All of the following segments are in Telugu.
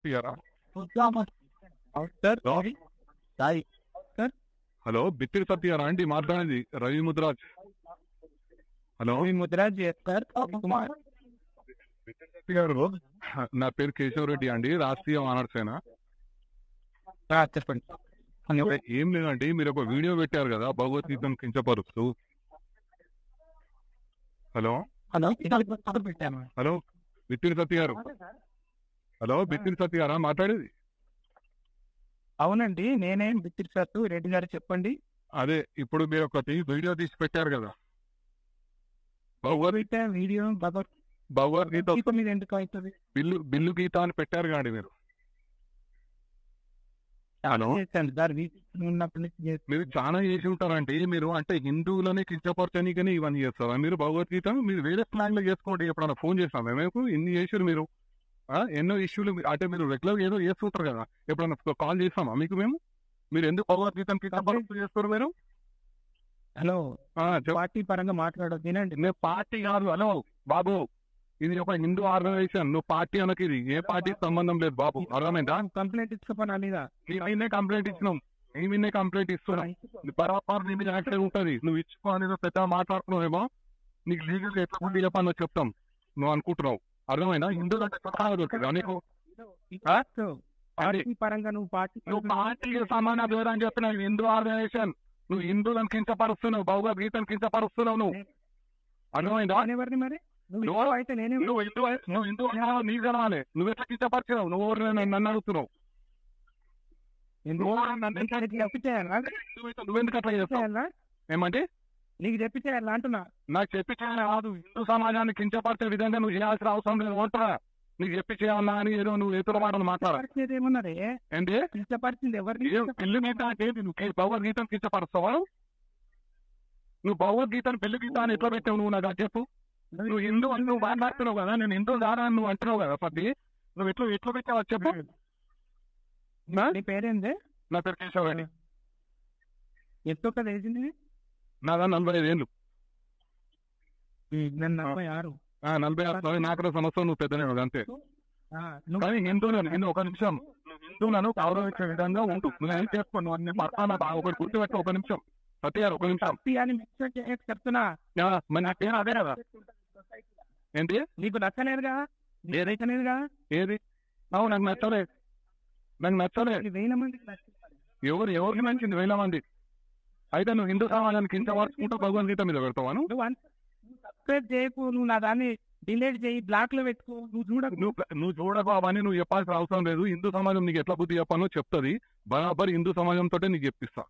సత్యారా? సార్ సాయి సార్ హలో, బిత్తిరి సత్యారా అండి మాట్లాడేది? రవి ముద్రాజ్. హలో ముద్రాజ్ సార్ కుమార్ గారు, నా పేరు కేశవరెడ్డి అండి, రాష్ట్రీయ మానవ సేన. చెప్పండి. ఏం లేదండి, మీరు ఒక వీడియో పెట్టారు కదా భగవద్గీతను కించపరుస్తూ. హలో హలో పెట్టాను. హలో బిత్తిరి సత్య గారు. హలో బిత్తిరి సత్య గారా మాట్లాడేది? అవునండి, నేనేం బిత్తిరి సార్ రెడ్డి గారు, చెప్పండి. అదే ఇప్పుడు మీరు ఒకటి వీడియో తీసి పెట్టారు కదా భగవద్గీత వీడియో భగవద్గీత మీద ఎందుకు అవుతుంది? బిల్లు గీత అని పెట్టారు కాండి మీరు. హలో, మీరు చాలా చేసి ఉంటారండి. మీరు అంటే హిందువులని కించపరచని ఇవన్నీ చేస్తారా మీరు? భగవద్గీత మీరు వేరే స్లాంగ్ లో చేసుకోండి. ఎప్పుడన్నా ఫోన్ చేస్తాం మేము ఇన్ని చేసారు మీరు. ఎన్నో ఇష్యూలు అంటే మీరు రెగ్యులర్ ఏదో చేస్తుంటారు కదా, ఎప్పుడన్నా కాల్ చేస్తామా మీకు మేము? మీరు ఎందుకు భగవద్గీతను కించపరుస్తూ చేస్తారు మీరు? హలో, పార్టీ పరంగా మాట్లాడదు తినండి. నేను పార్టీ కాదు. హలో బాబు, ఇది ఒక హిందూ ఆర్గనైజేషన్. నువ్వు పార్టీ అనకి, ఇది ఏ పార్టీకి సంబంధం లేదు బాబు, అర్థమైందా? కంప్లైంట్ ఇచ్చుకోపని అయినే కంప్లైంట్ ఇచ్చినాం, మేమిన్నే కంప్లైంట్ ఇస్తున్నాం. బరాబర్ నీ మీద యాక్షన్ ఉంటుంది. నువ్వు ఇచ్చుకో అనేది పెద్ద మాట్లాడుతున్నావేమో, నీకు లీగల్ ఎట్లా ముందు చెప్పాలో చెప్తాం. నువ్వు అనుకుంటున్నావు, అర్థమైనా? హిందూ అంటే నీకు పార్టీ పరంగా నువ్వు పార్టీకి సమాన దూరం అని చెప్పిన హిందూ ఆర్గనైజేషన్. నువ్వు హిందువులను కించపరుస్తున్నావు, భగవద్గీతను కించపరుస్తున్నావు. నువ్వు అర్థమైందా? ఎవరిని మరి నువ్వు అయితే నేనే నువ్వు హిందూ నీ జనాలే. నువ్వు ఎట్లా కించపరిచినావు? నువ్వు నన్ను అడుగుతున్నావు. నువ్వెందుకు అట్లా చేస్తావు? ఏమంటే నీకు చెప్పిచేయాలా అంటున్నా? నాకు చెప్పి చేయాలి కాదు, హిందూ సమాజాన్ని కించపరిచే విధంగా నువ్వు చేయాల్సిన అవసరం లేదు. ఓటా నీకు చెప్పి చేయాలన్నా అని ఏదో నువ్వు ఎదురు మాటలు మాట్లాడేది ఏమన్నారే? ఏంటి కించపరిచింది ఎవరిని? పెళ్లి గీత అంటే నువ్వు భగవద్గీతను కించపరుస్తావా? నువ్వు భగవద్గీతను పెళ్లి గీత అని ఎట్లా పెట్టావు? నువ్వు నాకు చెప్పు. నువ్వు హిందూ అని నువ్వు మాట్లాడుతున్నావు కదా, నేను హిందూ దారా అని నువ్వు అంటున్నావు కదా. పది నువ్వు ఎట్లా పెట్టావు చెప్పు. నీ పేరేంది? నా పేరు కేశవరెడ్డి. ఎంతో కదా వేసింది? నాదా 45 ఏళ్ళు. 46. 46 నాకు సంవత్సరం. నువ్వు పెద్దనే అంతే. కానీ హిందూ ఒక నిమిషం, హిందువులను గౌరవించే విధంగా ఉంటూ నువ్వేం చేసుకో. నువ్వు అన్ని పడతానా ఒకటి గుర్తుపెట్టు. ఒక నిమిషం సత్యారు, ఒక నిమిషం చెప్తున్నా. మరి నా పేరు అదే కదా. ఏంటి నీకు నచ్చలేదుగా? ఏదైతేనేదిగా. ఏది? అవును, నాకు నచ్చలేదు. నాకు నచ్చలేదు. 1000 మంది ఎవరికి నచ్చింది? 1000 మంది అయితే నువ్వు హిందూ సమాజానికి కింద మార్చుకుంటూ భగవద్గీత మీద పెడతావాను? సబ్స్క్రైబ్ చేయకు, నువ్వు నా దాన్ని డిలీట్ చేయి, బ్లాక్ లో పెట్టుకో. నువ్వు చూడకు, అవన్నీ నువ్వు చెప్పాల్సిన అవసరం లేదు. హిందూ సమాజం నీకు ఎట్లా బుద్ధి చెప్పానో చెప్తుంది. బరాబర్ హిందూ సమాజంతో నీకు చెప్పిస్తా.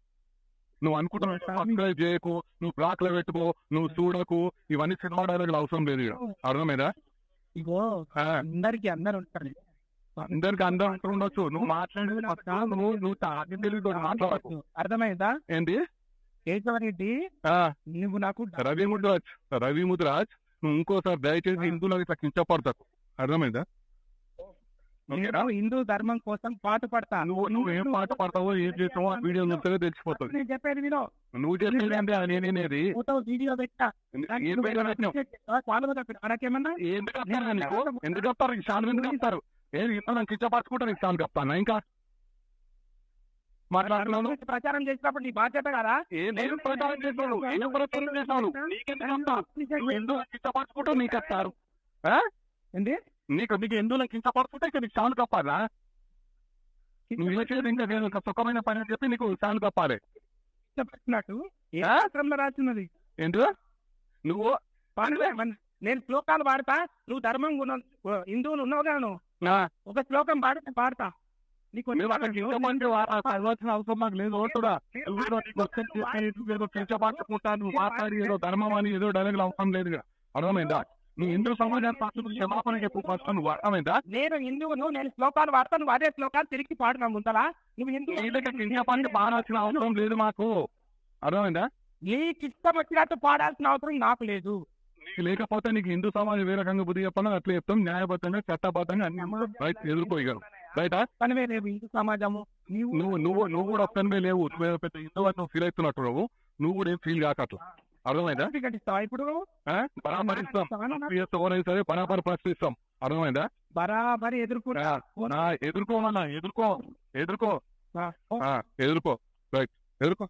నువ్వు అనుకుంటున్నావు సబ్స్క్రైబ్ చేయకు, నువ్వు బ్లాక్ లో పెట్టుకో, నువ్వు చూడకు, ఇవన్నీ సినిమా డైలాగులు అవసరం లేదు. అర్థమైందా? ఇగో అందరికి అందరు ఉంటారు, అందరికి అందరూ అంటూ ఉండొచ్చు. నువ్వు మాట్లాడేది నువ్వు తాగి తెలుగుతో మాట్లాడకు. అర్థమైందా? ఏంటి కేశవరెడ్డి, నువ్వు నాకు రవి ముద్రాజ్ నువ్వు ఇంకోసారి దయచేసి హిందువులకు ఇట్లా కించపడతాకు. అర్థమైందా? హిందూ ధర్మం కోసం పాట పడతా. నువ్వు ఏం పాట పడతావో ఏం చేస్తావో ఆ వీడియో చూస్తే తెలిసిపోతుంది. నేను చెప్పేది వినో. నువ్వు చెప్పేది అంటే నేనేది వీడియో పెట్టా. నాకేమన్నా ఎందుకు చెప్తారు? చాలా ఎందుకు చెప్తారు? ఏది నన్ను కించపరచుకుంటా నీకు చాలా చెప్తాను. ఇంకా మాట్లాడుతున్నాను. ప్రచారం చేసినప్పుడు నీ బాధ్యత కదా. నేను ప్రచారం చేస్తాను, నేను ప్రచారం చేస్తాను. నీకెందుకు ఎందుకు కించపరచుకుంటూ నీకు చెప్తారు? ఏంటి నీకు ఎందుకు కించపరచుకుంటే ఇక నీకు చాలా కప్పాలా? నువ్వు చేసేది ఇంకా నేను సుఖమైన పని అని చెప్పి నీకు చాలా కప్పాలి. చెప్పినట్టు శాస్త్రంలో రాస్తున్నది ఏంటి? నువ్వు నేను శ్లోకాలు పాడతా, నువ్వు ధర్మం హిందువులు ఉన్నావు కదా, నువ్వు ఒక శ్లోకం పాడతా. నీకు అవసరం నాకు లేదు. ఏదో కించపరచుకుంటా, నువ్వు మాట్లాడి ఏదో ధర్మం అని ఏదో డైలాగులు అవసరం లేదు. అర్థమైందా? నువ్వు హిందూ సమాజాన్ని క్షమాపణ చెప్పు ఫస్ట్. నువ్వు అర్థమైందా? నేను హిందువును, నేను శ్లోకాలు వాడతా, నువ్వు అదే శ్లోకాలు తిరిగి పాడుతున్నావు ముందలా. నువ్వు హిందూ బాగా వచ్చిన అవసరం లేదు మాకు. అర్థమైందా? నీకు ఇష్టం వచ్చినట్టు పాడాల్సిన అవసరం నాకు లేదు. లేకపోతే నీకు హిందూ సమాజం ఏ రకంగా బుద్ధి చెప్పాలో అట్లా చెప్తాం. న్యాయబద్ధంగా చట్టబద్ధంగా అన్ని రైట్ ఎదుర్కోగలరు. రైటా? పనివే లేవు హిందూ సమాజము. నువ్వు కూడా ఒక్కనివే లేవు. పెద్ద హిందూ అని నువ్వు ఫీల్ అవుతున్నట్టు నువ్వు కూడా ఏం ఫీల్ కాకట్లా. అర్థమైందా? సర్టిఫికెట్ ఇస్తావా ఇప్పుడు? బరాబర్ ఇస్తాం, ఇస్తావా? సరే బరాబర్ ప్రశ్నిస్తాం. అర్థమైందా? బరాబరి ఎదుర్కొన్నా. ఎదుర్కోమన్నా, ఎదుర్కో, ఎదుర్కో, ఎదుర్కో, రైట్, ఎదుర్కో.